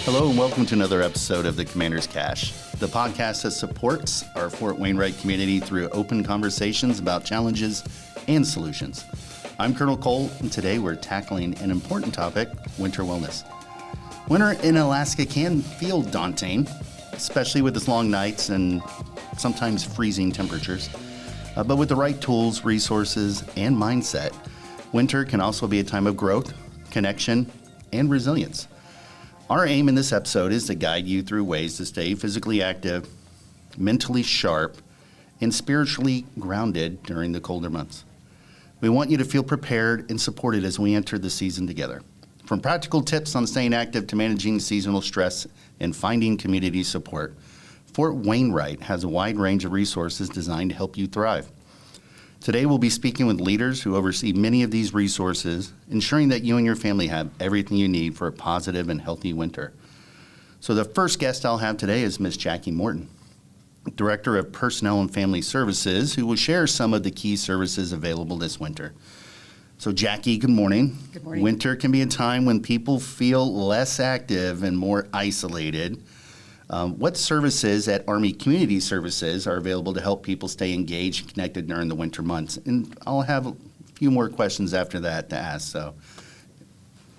Hello and welcome to another episode of the Commander's Cache, the podcast that supports our Fort Wainwright community through open conversations about challenges and solutions. I'm Colonel Cole, and today we're tackling an important topic, winter wellness. Winter in Alaska can feel daunting, especially with its long nights and sometimes freezing temperatures. But with the right tools, resources, and mindset, winter can also be a time of growth, connection, and resilience. Our aim in this episode is to guide you through ways to stay physically active, mentally sharp, and spiritually grounded during the colder months. We want you to feel prepared and supported as we enter the season together. From practical tips on staying active to managing seasonal stress and finding community support, Fort Wainwright has a wide range of resources designed to help you thrive. Today we'll be speaking with leaders who oversee many of these resources, ensuring that you and your family have everything you need for a positive and healthy winter. So the first guest I'll have today is Ms. Jackie Morton, Director of Personnel and Family Services, who will share some of the key services available this winter. So Jackie, good morning. Good morning. Winter can be a time when people feel less active and more isolated. What services at Army Community Services are available to help people stay engaged and connected during the winter months? And I'll have a few more questions after that to ask. So,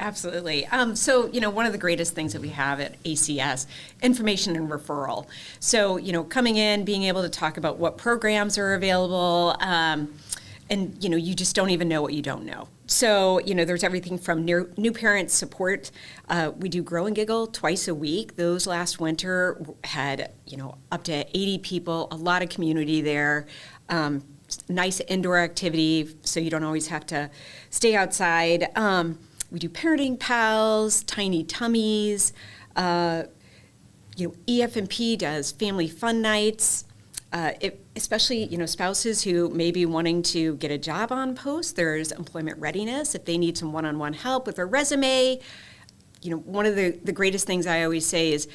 Absolutely. One of the greatest things that we have at ACS, information and referral. So, coming in, being able to talk about what programs are available, you just don't even know what you don't know. So, there's everything from new parent support. We do Grow and Giggle twice a week. Those last winter had, up to 80 people, a lot of community there. Nice indoor activity, so you don't always have to stay outside. We do Parenting Pals, Tiny Tummies. EF&P does Family Fun Nights. Especially, spouses who may be wanting to get a job on post, there's employment readiness. If they need some one-on-one help with their resume, one of the greatest things I always say is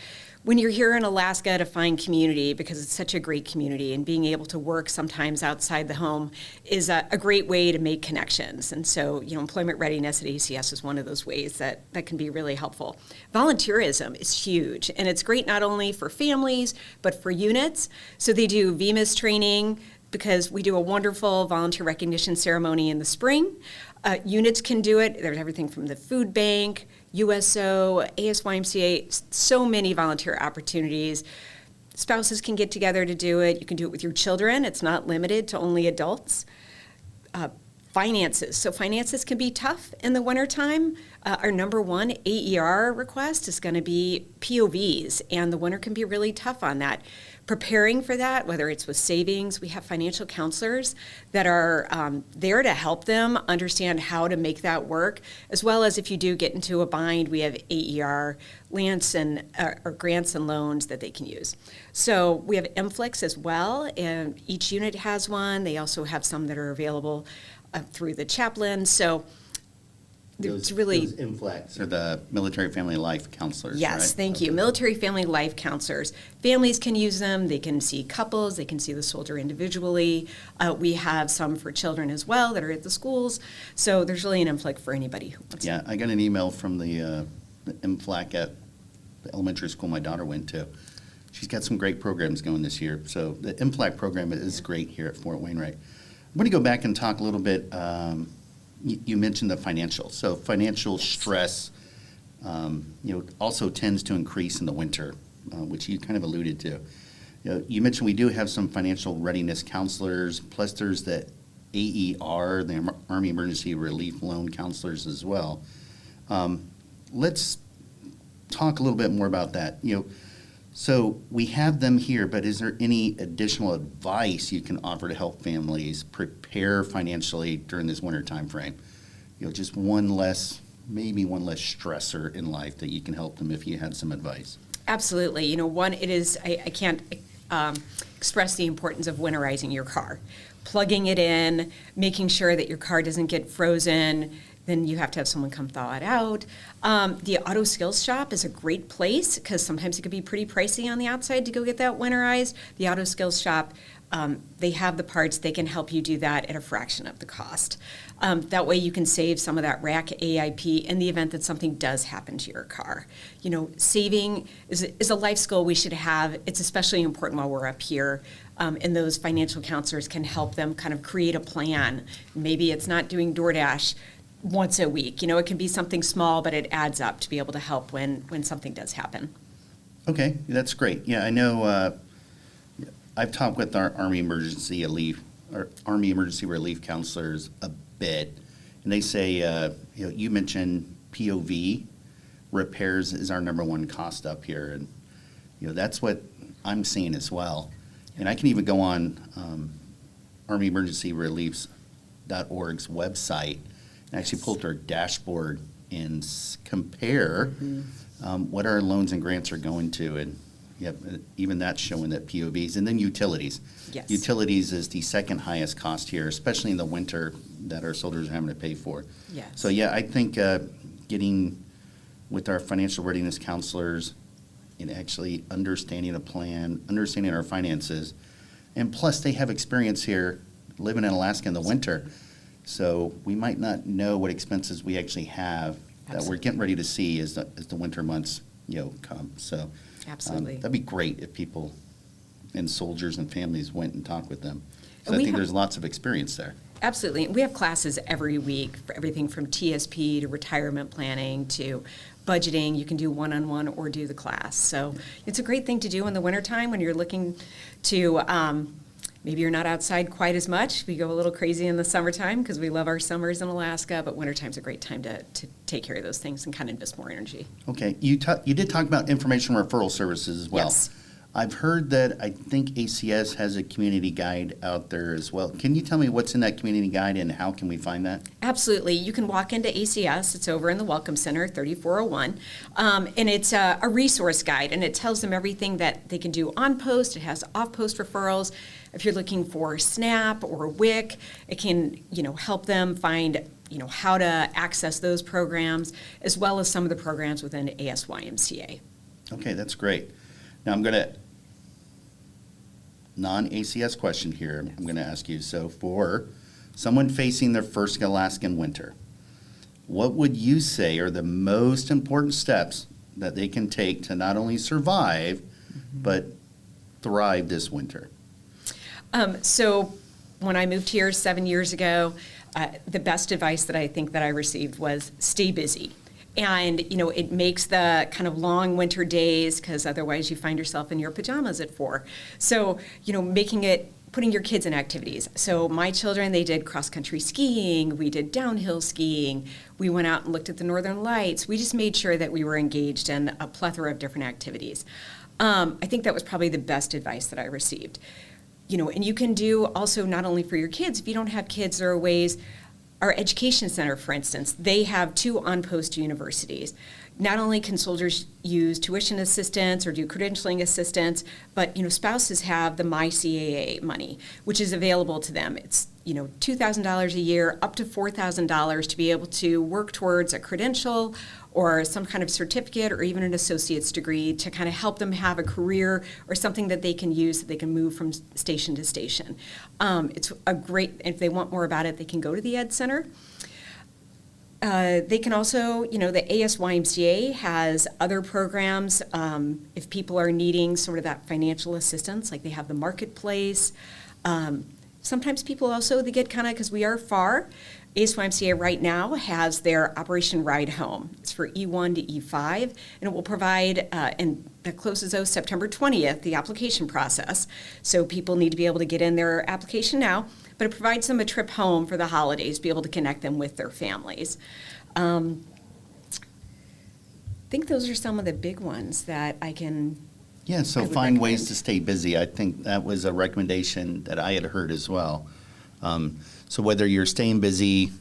when you're here in Alaska to find community, because it's such a great community, and being able to work sometimes outside the home is a great way to make connections. And so, employment readiness at ACS is one of those ways that can be really helpful. Volunteerism is huge, and it's great not only for families, but for units. So they do VMIS training, because we do a wonderful volunteer recognition ceremony in the spring. Units can do it. There's everything from the food bank, USO, ASYMCA, so many volunteer opportunities. Spouses can get together to do it. You can do it with your children. It's not limited to only adults. Finances. So finances can be tough in the wintertime. Our number one AER request is going to be POVs, and the winter can be really tough on that. Preparing for that, whether it's with savings, we have financial counselors that are there to help them understand how to make that work, as well as if you do get into a bind, we have AER grants and loans that they can use. So we have MFLEX as well, and each unit has one. They also have some that are available through the chaplain. So it's really those MFLEX are the Military Family Life Counselors. Yes, right? thank you. Military Family Life Counselors. Families can use them. They can see couples. They can see the soldier individually. We have some for children as well that are at the schools. So there's really an MFLEX for anybody who wants. Yeah, I got an email from the MFLAC at the elementary school my daughter went to. She's got some great programs going this year. So the MFLAC program is great here at Fort Wainwright. I'm going to go back and talk a little bit. You mentioned the financial. So financial stress, also tends to increase in the winter, which you kind of alluded to. You mentioned we do have some financial readiness counselors, plus there's the AER, the Army Emergency Relief Loan Counselors as well. Let's talk a little bit more about that. So we have them here, but is there any additional advice you can offer to help families prepare financially during this winter time frame? Just one less stressor in life that you can help them if you had some advice. Absolutely. One, it is, I can't express the importance of winterizing your car. Plugging it in, making sure that your car doesn't get frozen. Then you have to have someone come thaw it out. The Auto Skills Shop is a great place because sometimes it can be pretty pricey on the outside to go get that winterized. The Auto Skills Shop they have the parts, they can help you do that at a fraction of the cost. That way you can save some of that rack AIP in the event that something does happen to your car. You know, saving is a life skill we should have. It's especially important while we're up here. And those financial counselors can help them kind of create a plan. Maybe it's not doing DoorDash once a week. You know, it can be something small, but it adds up to be able to help when something does happen. Okay, that's great. Yeah, I know. I've talked with our Army Emergency Relief counselors a bit, and they say, you mentioned POV repairs is our number one cost up here, and that's what I'm seeing as well. And I can even go on ArmyEmergencyRelief's.org's website and actually pull up their dashboard and compare what our loans and grants are going to, and even that's showing that POVs. And then utilities. Yes. Utilities is the second highest cost here, especially in the winter that our soldiers are having to pay for. Yes. So I think getting with our financial readiness counselors and actually understanding a plan, understanding our finances, and plus they have experience here living in Alaska in the winter, so we might not know what expenses we actually have that we're getting ready to see as the winter months come. So absolutely, that'd be great if people and soldiers and families went and talked with them. So And I think there's lots of experience there. Absolutely. We have classes every week for everything from TSP to retirement planning to budgeting. You can do one-on-one or do the class. So it's a great thing to do in the wintertime when you're looking to, maybe you're not outside quite as much. We go a little crazy in the summertime because we love our summers in Alaska, but wintertime's a great time to take care of those things and kind of invest more energy. Okay. You did talk about information referral services as well. Yes. I've heard that I think ACS has a community guide out there as well. Can you tell me what's in that community guide and how can we find that? Absolutely. You can walk into ACS. It's over in the Welcome Center, 3401. And it's a resource guide, and it tells them everything that they can do on post. It has off-post referrals. If you're looking for SNAP or WIC, it can help them find how to access those programs, as well as some of the programs within ASYMCA. Okay, that's great. Now I'm going to, non-ACS question here, I'm going to ask you. So for someone facing their first Alaskan winter, what would you say are the most important steps that they can take to not only survive, but thrive this winter? So when I moved here 7 years ago, the best advice that I think that I received was stay busy. And, it makes the kind of long winter days, because otherwise you find yourself in your pajamas at 4. So, putting your kids in activities. So my children, they did cross-country skiing. We did downhill skiing. We went out and looked at the northern lights. We just made sure that we were engaged in a plethora of different activities. I think that was probably the best advice that I received. And you can do also not only for your kids, if you don't have kids, there are ways. Our education center, for instance, they have 2 on-post universities. Not only can soldiers use tuition assistance or do credentialing assistance, but spouses have the MyCAA money, which is available to them. It's $2,000 a year, up to $4,000 to be able to work towards a credential or some kind of certificate or even an associate's degree to kind of help them have a career or something that they can use so they can move from station to station. It's a great, if they want more about it, they can go to the Ed Center. They can also, the ASYMCA has other programs if people are needing sort of that financial assistance, like they have the marketplace. Sometimes people also, they get kind of, because we are far, ASYMCA right now has their Operation Ride Home. It's for E1 to E5, and it will provide, and that closes out September 20th, the application process. So people need to be able to get in their application now, but it provides them a trip home for the holidays, be able to connect them with their families. I think those are some of the big ones that I can. Yeah, so find ways to stay busy. I think that was a recommendation that I had heard as well. So whether you're staying busy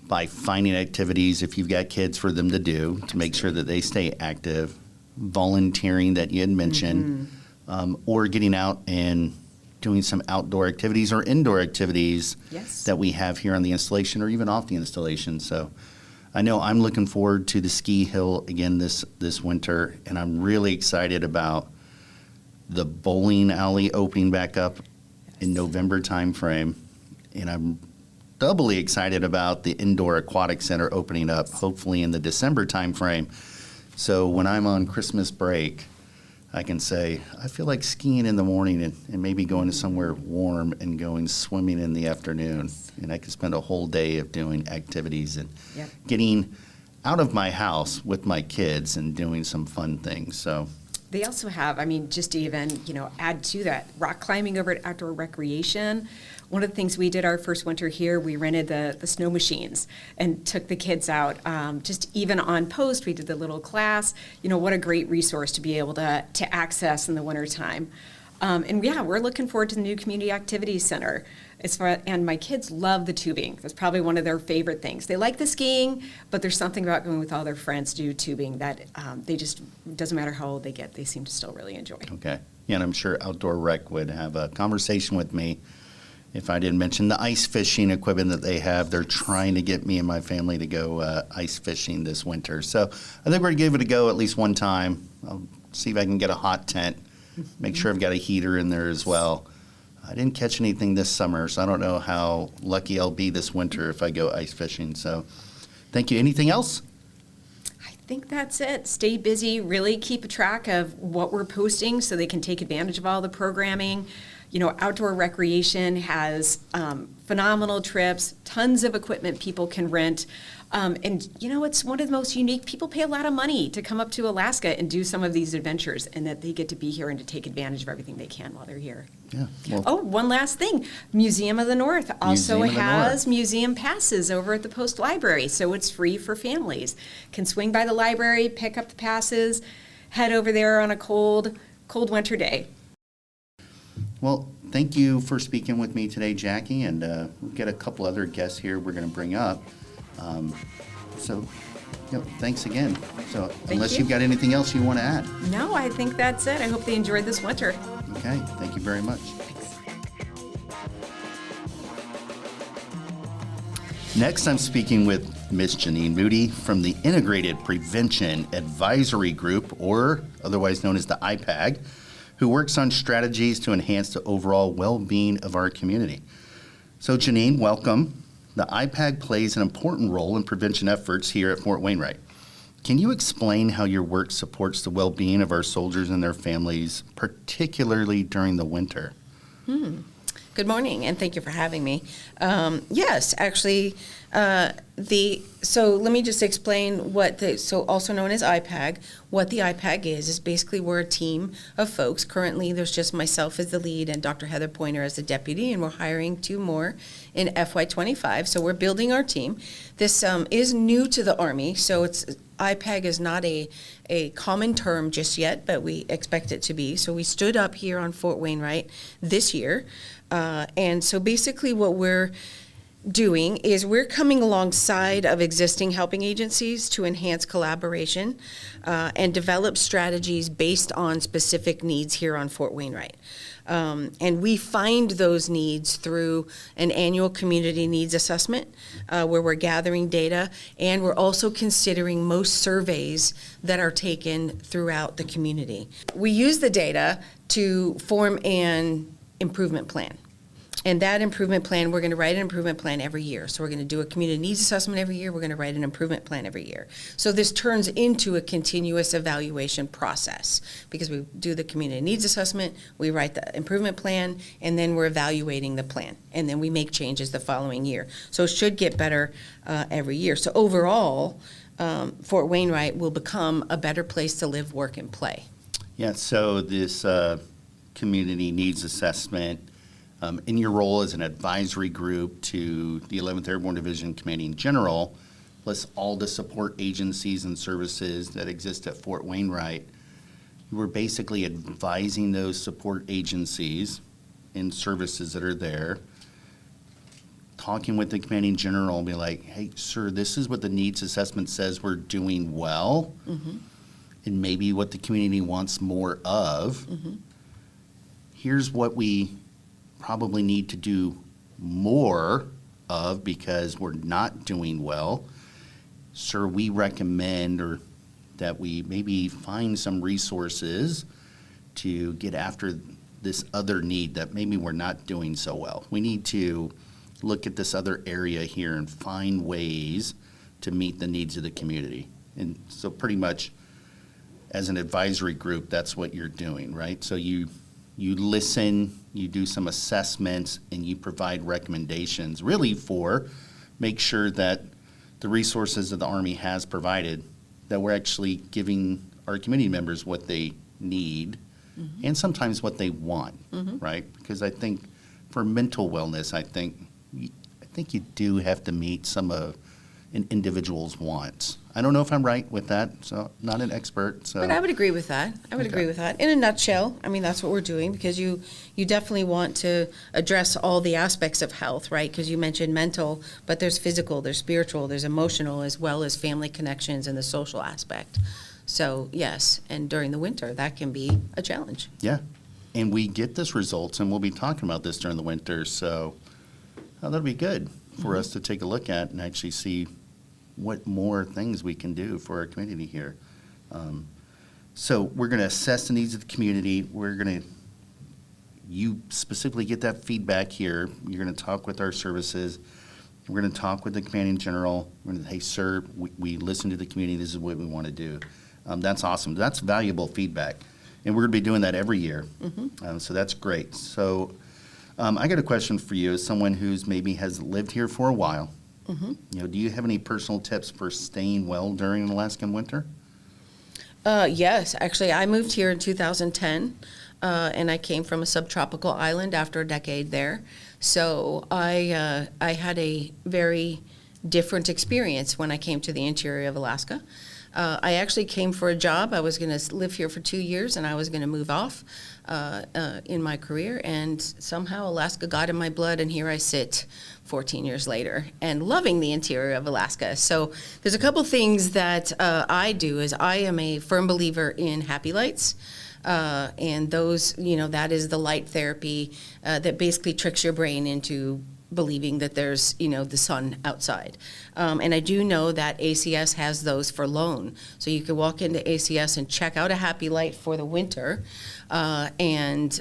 by finding activities, if you've got kids, for them to do, to make sure that they stay active, volunteering that you had mentioned, or getting out and doing some outdoor activities or indoor activities that we have here on the installation or even off the installation. So I know I'm looking forward to the ski hill again this winter, and I'm really excited about the bowling alley opening back up in November timeframe, and I'm doubly excited about the indoor aquatic center opening up, hopefully in the December timeframe. So when I'm on Christmas break, I can say, I feel like skiing in the morning and maybe going to somewhere warm and going swimming in the afternoon. And I could spend a whole day of doing activities and getting out of my house with my kids and doing some fun things. So they also have, I mean, just to even, add to that, rock climbing over at Outdoor Recreation. One of the things we did our first winter here, we rented the snow machines and took the kids out. Just even on post, we did the little class. What a great resource to be able to access in the wintertime. And yeah, we're looking forward to the new Community Activities Center. And my kids love the tubing. That's probably one of their favorite things. They like the skiing, but there's something about going with all their friends to do tubing that doesn't matter how old they get, they seem to still really enjoy. Okay. Yeah, and I'm sure Outdoor Rec would have a conversation with me if I didn't mention the ice fishing equipment that they have. They're trying to get me and my family to go ice fishing this winter. So I think we're going to give it a go at least one time. I'll see if I can get a hot tent, make sure I've got a heater in there as well. I didn't catch anything this summer, so I don't know how lucky I'll be this winter if I go ice fishing. So thank you. Anything else? I think that's it. Stay busy, really keep a track of what we're posting so they can take advantage of all the programming. Outdoor Recreation has phenomenal trips, tons of equipment people can rent. And it's one of the most unique. People pay a lot of money to come up to Alaska and do some of these adventures, and that they get to be here and to take advantage of everything they can while they're here. Yeah. Well, one last thing. Museum of the North also has museum passes over at the Post Library, so it's free for families. Can swing by the library, pick up the passes, head over there on a cold winter day. Well, thank you for speaking with me today, Jackie, and we've got a couple other guests here we're going to bring up. Thanks again. So unless you've got anything else you want to add. No, I think that's it. I hope they enjoyed this winter. Okay, thank you very much. Thanks. Next, I'm speaking with Ms. Janine Moody from the Integrated Prevention Advisory Group, or otherwise known as the IPAG, who works on strategies to enhance the overall well-being of our community. So Janine, welcome. The IPAG plays an important role in prevention efforts here at Fort Wainwright. Can you explain how your work supports the well-being of our soldiers and their families, particularly during the winter? Good morning, and thank you for having me. Yes, actually, so let me just explain also known as IPAG, what the IPAG is basically we're a team of folks. Currently, there's just myself as the lead and Dr. Heather Pointer as the deputy, and we're hiring 2 more in FY25, so we're building our team. This is new to the Army, so IPAG is not a common term just yet, but we expect it to be. So we stood up here on Fort Wainwright this year, and so basically what we're doing is we're coming alongside of existing helping agencies to enhance collaboration and develop strategies based on specific needs here on Fort Wainwright. And we find those needs through an annual community needs assessment where we're gathering data, and we're also considering most surveys that are taken throughout the community. We use the data to form an improvement plan. And that improvement plan, we're going to write an improvement plan every year. So we're going to do a community needs assessment every year. We're going to write an improvement plan every year. So this turns into a continuous evaluation process because we do the community needs assessment, we write the improvement plan, and then we're evaluating the plan. And then we make changes the following year. So it should get better every year. So overall, Fort Wainwright will become a better place to live, work, and play. Yeah, so this community needs assessment, in your role as an advisory group to the 11th Airborne Division Commanding General, plus all the support agencies and services that exist at Fort Wainwright, you were basically advising those support agencies and services that are there, talking with the Commanding General and be like, hey, sir, this is what the needs assessment says we're doing well, and maybe what the community wants more of. Here's what we probably need to do more of because we're not doing well. Sir, we recommend that we maybe find some resources to get after this other need that maybe we're not doing so well. We need to look at this other area here and find ways to meet the needs of the community. And so pretty much as an advisory group, that's what you're doing, right? So you listen, you do some assessments, and you provide recommendations really for make sure that the resources that the Army has provided, that we're actually giving our community members what they need and sometimes what they want, right? Because I think for mental wellness, I think you do have to meet some of an individual's wants. I don't know if I'm right with that, so not an expert. So. But I would agree with that. Agree with that. In a nutshell, I mean, that's what we're doing, because you definitely want to address all the aspects of health, right? Because you mentioned mental, but there's physical, there's spiritual, there's emotional, as well as family connections and the social aspect. So, yes, and during the winter, that can be a challenge. Yeah, and we get this results, and we'll be talking about this during the winter, so that'll be good for us to take a look at and actually see what more things we can do for our community here. So we're going to assess the needs of the community. You specifically get that feedback here. You're going to talk with our services. We're going to talk with the commanding general. We're going to, hey, sir, we listen to the community. This is what we want to do. That's awesome. That's valuable feedback. And we're going to be doing that every year. So that's great. So I got a question for you as someone who's maybe has lived here for a while. Do you have any personal tips for staying well during an Alaskan winter? Yes, actually, I moved here in 2010, and I came from a subtropical island after a decade there. So I had a very different experience when I came to the interior of Alaska. I actually came for a job. I was going to live here for 2 years, and I was going to move off in my career. And somehow Alaska got in my blood, and here I sit 14 years later and loving the interior of Alaska. So there's a couple things that I do. Is I am a firm believer in happy lights. And those, that is the light therapy that basically tricks your brain into believing that there's, the sun outside. And I do know that ACS has those for loan. So you can walk into ACS and check out a happy light for the winter and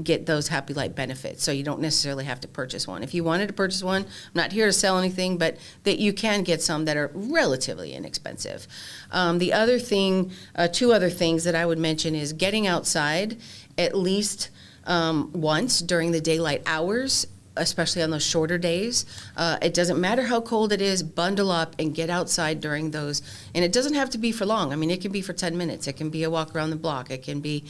get those happy light benefits. So you don't necessarily have to purchase one. If you wanted to purchase one, I'm not here to sell anything, but that you can get some that are relatively inexpensive. The other thing, two other things that I would mention is getting outside at least once during the daylight hours, especially on those shorter days. It doesn't matter how cold it is, bundle up and get outside during those. And it doesn't have to be for long. I mean, it can be for 10 minutes. It can be a walk around the block. It can be,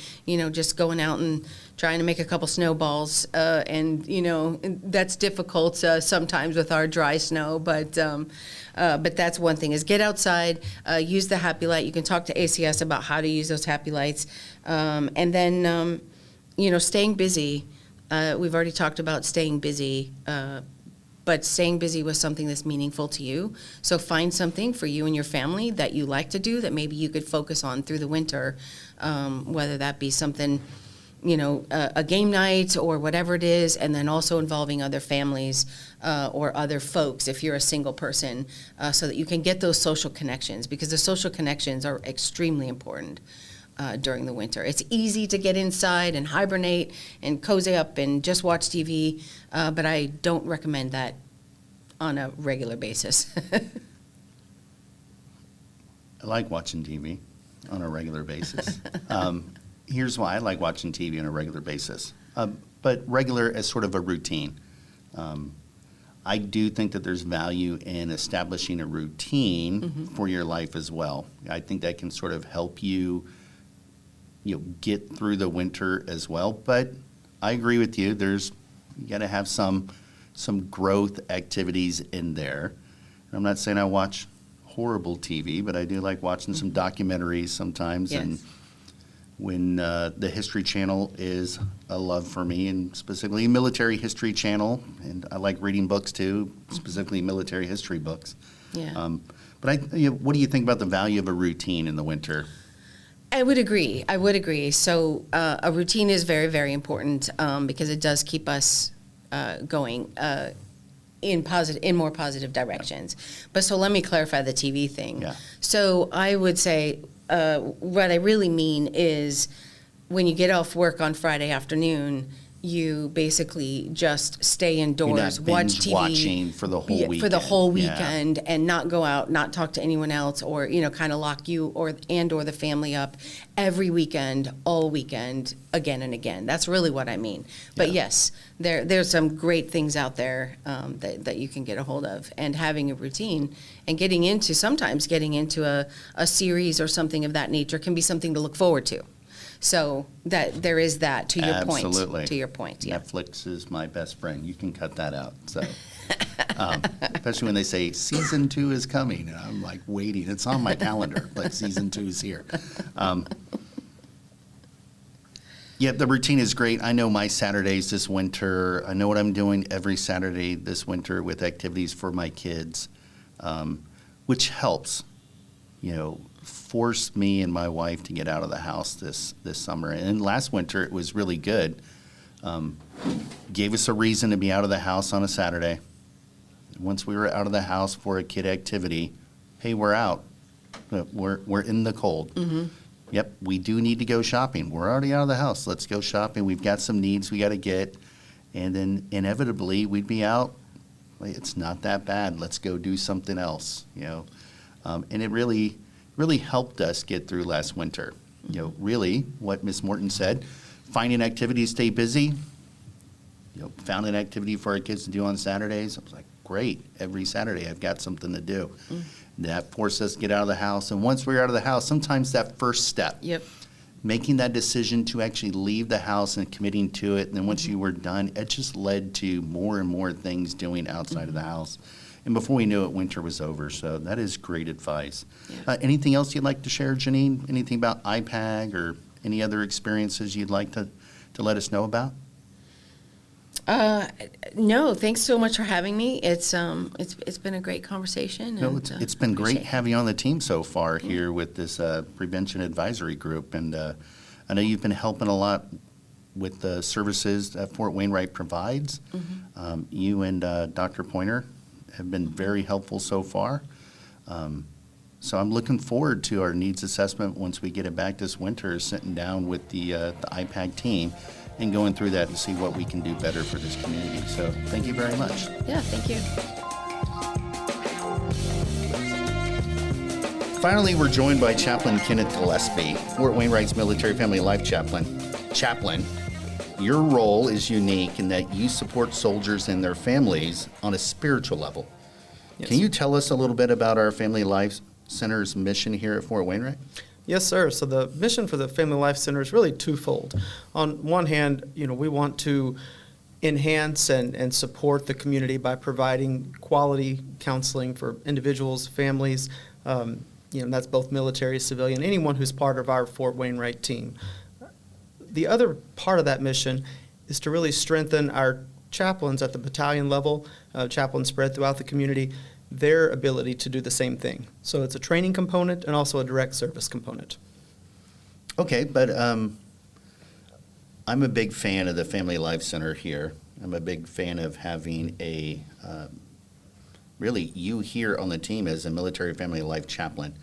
just going out and trying to make a couple snowballs. And that's difficult sometimes with our dry snow. But that's one thing, is get outside, use the happy light. You can talk to ACS about how to use those happy lights. And then, staying busy. We've already talked about staying busy, but staying busy with something that's meaningful to you. So find something for you and your family that you like to do that maybe you could focus on through the winter, whether that be something, a game night or whatever it is, and then also involving other families or other folks if you're a single person, so that you can get those social connections, because the social connections are extremely important. During the winter. It's easy to get inside and hibernate and cozy up and just watch TV, but I don't recommend that on a regular basis. I like watching TV on a regular basis. Here's why I like watching TV on a regular basis, but regular as sort of a routine. I do think that there's value in establishing a routine for your life as well. I think that can sort of help you get through the winter as well. But I agree with you. You got to have some growth activities in there. I'm not saying I watch horrible TV, but I do like watching some documentaries sometimes. Yes. And when the History Channel is a love for me, and specifically Military History Channel, and I like reading books too, specifically military history books. Yeah. But what do you think about the value of a routine in the winter? I would agree. So a routine is very, very important because it does keep us going in more positive directions. But so let me clarify the TV thing. Yeah. So I would say what I really mean is when you get off work on Friday afternoon, you basically just stay You're indoors, not watch binge TV watching for the whole weekend. for the whole Yeah. weekend, and not go out, not talk to anyone else, or kind of lock you or the family up every weekend, all weekend, again and again. That's really what I mean. But Yeah. yes, there's some great things out there that you can get a hold of, and having a routine and sometimes getting into a series or something of that nature can be something to look forward to. So that there is that to your point. Absolutely. To your point, yeah. Netflix is my best friend. You can cut that out. So, especially when they say season 2 is coming, and I'm like waiting. It's on my calendar, but season 2 is here. Yeah, the routine is great. I know my Saturdays this winter. I know what I'm doing every Saturday this winter with activities for my kids, which helps. Forced me and my wife to get out of the house this summer. And last winter, it was really good. Gave us a reason to be out of the house on a Saturday. Once we were out of the house for a kid activity, hey, we're out. We're in the cold. Mm-hmm. Yep, we do need to go shopping. We're already out of the house. Let's go shopping. We've got some needs we got to get. And then inevitably, we'd be out. It's not that bad. Let's go do something else, And it really helped us get through last winter. Really what Ms. Morton said, find an activity to stay busy. Found an activity for our kids to do on Saturdays. I was like, great, every Saturday I've got something to do. That forced us to get out of the house. And once we were out of the house, sometimes that first step, Yep. making that decision to actually leave the house and committing to it, and then once you were done, it just led to more and more things doing outside of the house. And before we knew it, winter was over. So that is great advice. Yeah. Anything else you'd like to share, Janine? Anything about IPAG or any other experiences you'd like to let us know about? No, thanks so much for having me. It's been a great conversation. No, and, it's been great appreciate it. having you on the team so far here with this prevention advisory group. And I know you've been helping a lot with the services that Fort Wainwright provides. Mm-hmm. You and Dr. Pointer have been very helpful so far. So I'm looking forward to our needs assessment once we get it back this winter, sitting down with the IPAG team and going through that to see what we can do better for this community. So thank you very much. Yeah, thank you. Finally, we're joined by Chaplain Kenneth Gillespie, Fort Wainwright's Military Family Life Chaplain. Chaplain, your role is unique in that you support soldiers and their families on a spiritual level. Yes. Can you tell us a little bit about our Family Life Center's mission here at Fort Wainwright? Yes, sir. So the mission for the Family Life Center is really twofold. On one hand, we want to enhance and support the community by providing quality counseling for individuals, families, that's both military, civilian, anyone who's part of our Fort Wainwright team. The other part of that mission is to really strengthen our chaplains at the battalion level, chaplains spread throughout the community, their ability to do the same thing. So it's a training component and also a direct service component. Okay, but I'm a big fan of the Family Life Center here. I'm a big fan of having really you here on the team as a military family life chaplain.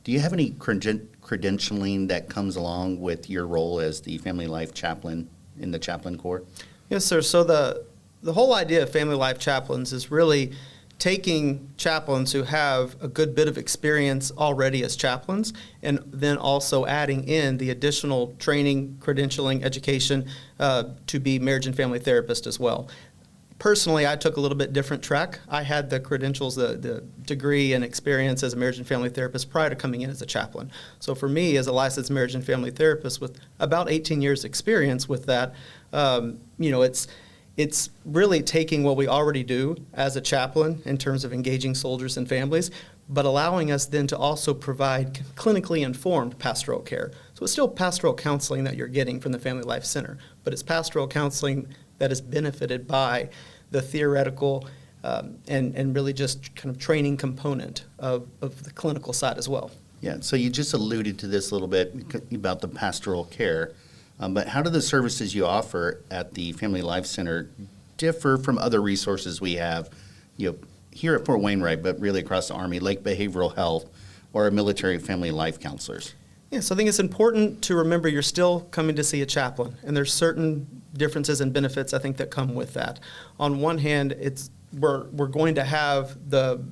Do you have any credentialing that comes along with your role as the family life chaplain in the chaplain corps? Yes, sir. So the whole idea of family life chaplains is really taking chaplains who have a good bit of experience already as chaplains and then also adding in the additional training, credentialing, education to be marriage and family therapist as well. Personally, I took a little bit different track. I had the credentials, the degree and experience as a marriage and family therapist prior to coming in as a chaplain. So for me, as a licensed marriage and family therapist with about 18 years experience with that, it's really taking what we already do as a chaplain in terms of engaging soldiers and families, but allowing us then to also provide clinically informed pastoral care. So it's still pastoral counseling that you're getting from the Family Life Center, but it's pastoral counseling that is benefited by the theoretical and really just kind of training component of the clinical side as well. Yeah, so you just alluded to this a little bit about the pastoral care. But how do the services you offer at the Family Life Center differ from other resources we have, here at Fort Wainwright, but really across the Army, like behavioral health or military family life counselors? Yeah, so I think it's important to remember you're still coming to see a chaplain, and there's certain differences and benefits I think that come with that. On one hand, we're going to have the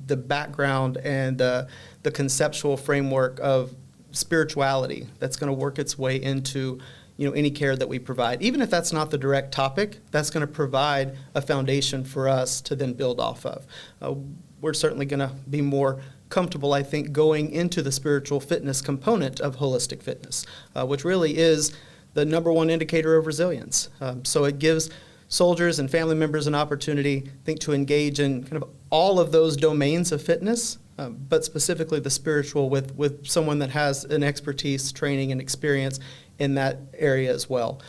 background and the conceptual framework of spirituality that's going to work its way into any care that we provide. Even if that's not the direct topic, that's going to provide a foundation for us to then build off of. We're certainly going to be more comfortable, I think, going into the spiritual fitness component of holistic fitness, which really is the number one indicator of resilience. So it gives soldiers and family members an opportunity, I think, to engage in kind of all of those domains of fitness, but specifically the spiritual with someone that has an expertise, training, and experience in that area as well.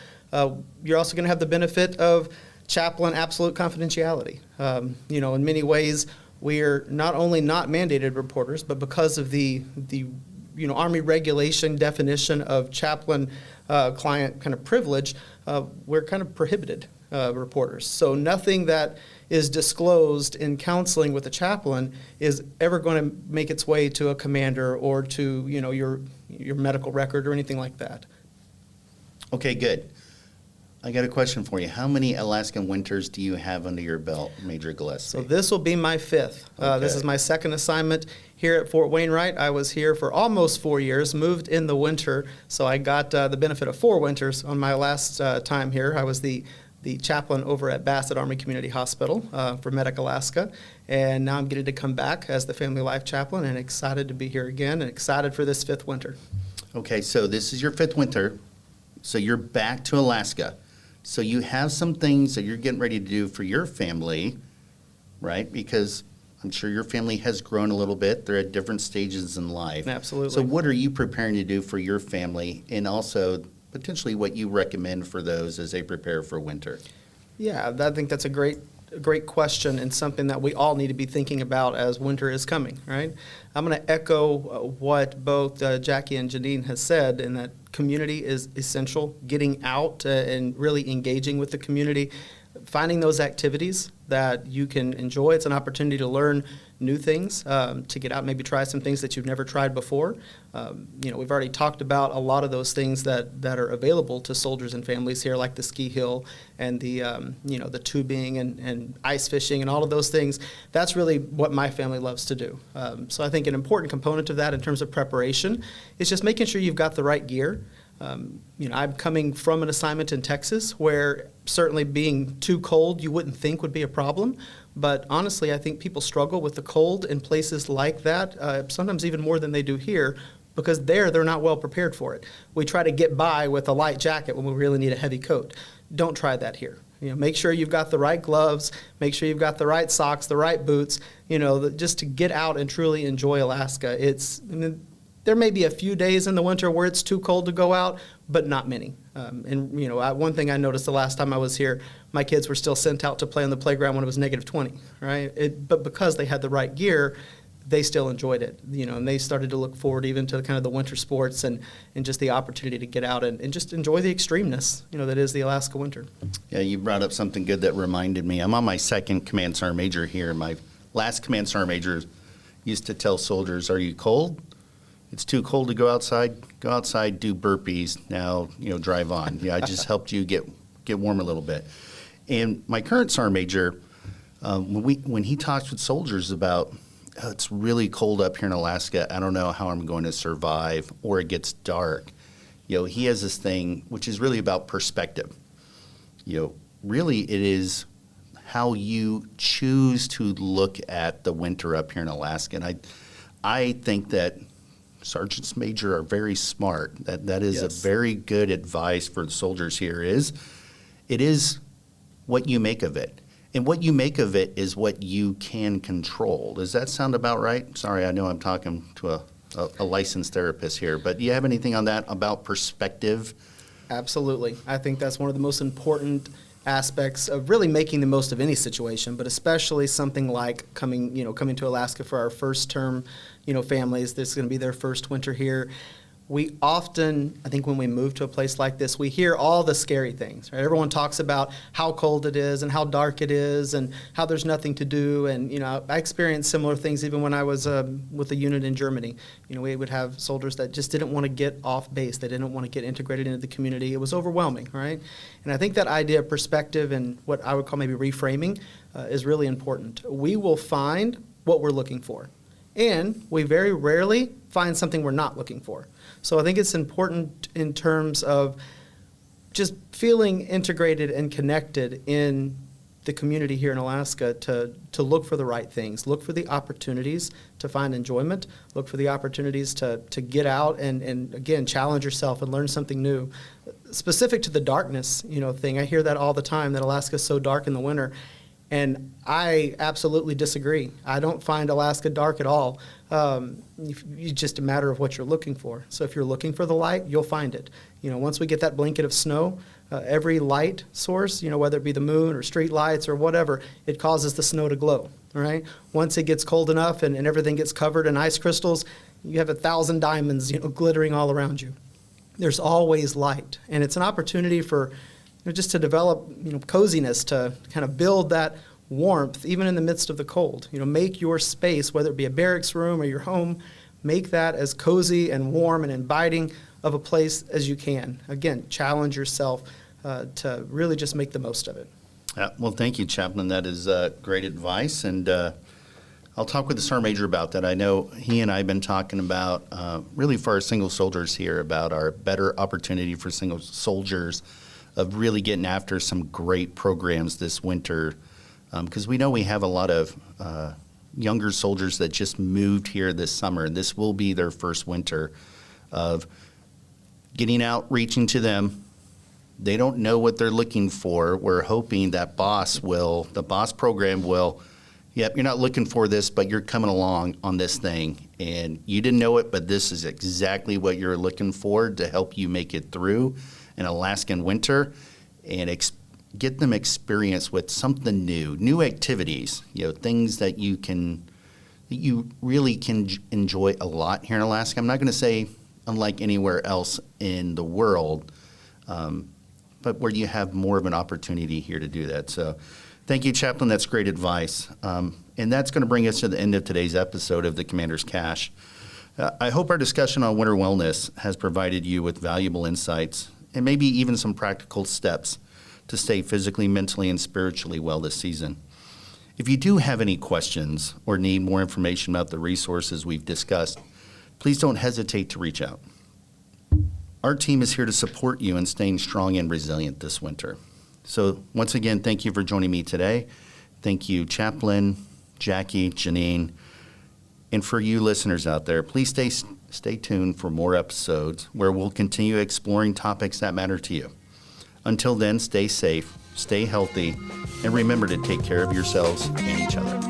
You're also going to have the benefit of chaplain absolute confidentiality. In many ways, we're not only not mandated reporters, but because of the Army regulation definition of chaplain client kind of privilege, we're kind of prohibited reporters. So nothing that is disclosed in counseling with a chaplain is ever going to make its way to a commander or to your medical record or anything like that. Okay, good. I got a question for you. How many Alaskan winters do you have under your belt, Major Gillespie? So this will be my fifth. Okay. This is my second assignment here at Fort Wainwright. I was here for almost 4 years, moved in the winter, so I got the benefit of 4 winters on my last time here. I was the chaplain over at Bassett Army Community Hospital for Medic Alaska, and now I'm getting to come back as the Family Life Chaplain, and excited to be here again, and excited for this 5th winter. Okay, so this is your 5th winter, so you're back to Alaska. So you have some things that you're getting ready to do for your family, right? Because I'm sure your family has grown a little bit. They're at different stages in life. Absolutely. So what are you preparing to do for your family, and also potentially what you recommend for those as they prepare for winter? Yeah, I think that's a great question, and something that we all need to be thinking about as winter is coming, right? I'm going to echo what both Jackie and Janine has said, in that community is essential. Getting out and really engaging with the community, finding those activities that you can enjoy. It's an opportunity to learn new things, to get out, maybe try some things that you've never tried before. We've already talked about a lot of those things that are available to soldiers and families here, like the ski hill and the tubing and ice fishing and all of those things. That's really what my family loves to do. So I think an important component of that in terms of preparation is just making sure you've got the right gear. I'm coming from an assignment in Texas where certainly being too cold you wouldn't think would be a problem. But honestly, I think people struggle with the cold in places like that, sometimes even more than they do here, because they're not well prepared for it. We try to get by with a light jacket when we really need a heavy coat. Don't try that here. Make sure you've got the right gloves, make sure you've got the right socks, the right boots, just to get out and truly enjoy Alaska. There may be a few days in the winter where it's too cold to go out, but not many. One thing I noticed the last time I was here, my kids were still sent out to play on the playground when it was -20, right? But because they had the right gear, they still enjoyed it, and they started to look forward even to kind of the winter sports and just the opportunity to get out and just enjoy the extremeness, that is the Alaska winter. Yeah, you brought up something good that reminded me. I'm on my 2nd Command Sergeant Major here. My last Command Sergeant Major used to tell soldiers, "Are you cold? It's too cold to go outside. Go outside, do burpees. Now, drive on." Yeah, I just helped you get warm a little bit. And my current sergeant major, when he talks with soldiers about, it's really cold up here in Alaska, I don't know how I'm going to survive, or it gets dark. He has this thing which is really about perspective. Really it is how you choose to look at the winter up here in Alaska. And I think that sergeants major are very smart. That is Yes. a very good advice for the soldiers here. It is what you make of it. And what you make of it is what you can control. Does that sound about right? Sorry, I know I'm talking to a licensed therapist here, but do you have anything on that about perspective? Absolutely. I think that's one of the most important aspects of really making the most of any situation, but especially something like coming to Alaska for our first term, families. This is going to be their first winter here. we often, I think when we move to a place like this, we hear all the scary things, right? Everyone talks about how cold it is and how dark it is and how there's nothing to do. And, I experienced similar things even when I was with a unit in Germany. We would have soldiers that just didn't want to get off base. They didn't want to get integrated into the community. It was overwhelming, right? And I think that idea of perspective and what I would call maybe reframing is really important. We will find what we're looking for. And we very rarely find something we're not looking for. So I think it's important in terms of just feeling integrated and connected in the community here in Alaska to look for the right things, look for the opportunities to find enjoyment, look for the opportunities to get out and again, challenge yourself and learn something new. Specific to the darkness, thing, I hear that all the time, that Alaska's so dark in the winter. And I absolutely disagree. I don't find Alaska dark at all. It's just a matter of what you're looking for. So if you're looking for the light, you'll find it. Once we get that blanket of snow, every light source, whether it be the moon or street lights or whatever, it causes the snow to glow, right? Once it gets cold enough and everything gets covered in ice crystals, you have 1,000 diamonds, glittering all around you. There's always light. And it's an opportunity for just to develop, coziness, to kind of build that warmth, even in the midst of the cold. Make your space, whether it be a barracks room or your home, make that as cozy and warm and inviting of a place as you can. Again, challenge yourself to really just make the most of it. Well, thank you, Chaplain. That is great advice, and I'll talk with the Sergeant Major about that. I know he and I have been talking about, really for our single soldiers here, about our better opportunity for single soldiers of really getting after some great programs this winter, because we know we have a lot of younger soldiers that just moved here this summer, and this will be their first winter of getting out, reaching to them. They don't know what they're looking for. We're hoping that the BOSS program will, yep, you're not looking for this, but you're coming along on this thing, and you didn't know it, but this is exactly what you're looking for to help you make it through an Alaskan winter, and get them experience with something new activities, things that you really can enjoy a lot here in Alaska. I'm not going to say unlike anywhere else in the world, but where you have more of an opportunity here to do that. So thank you, Chaplain. That's great advice. And that's going to bring us to the end of today's episode of the Commander's Cache. I hope our discussion on winter wellness has provided you with valuable insights and maybe even some practical steps to stay physically, mentally, and spiritually well this season. If you do have any questions or need more information about the resources we've discussed, please don't hesitate to reach out. Our team is here to support you in staying strong and resilient this winter. So once again, thank you for joining me today. Thank you, Chaplain, Jackie, Janine, and for you listeners out there, please stay tuned for more episodes where we'll continue exploring topics that matter to you. Until then, stay safe, stay healthy, and remember to take care of yourselves and each other.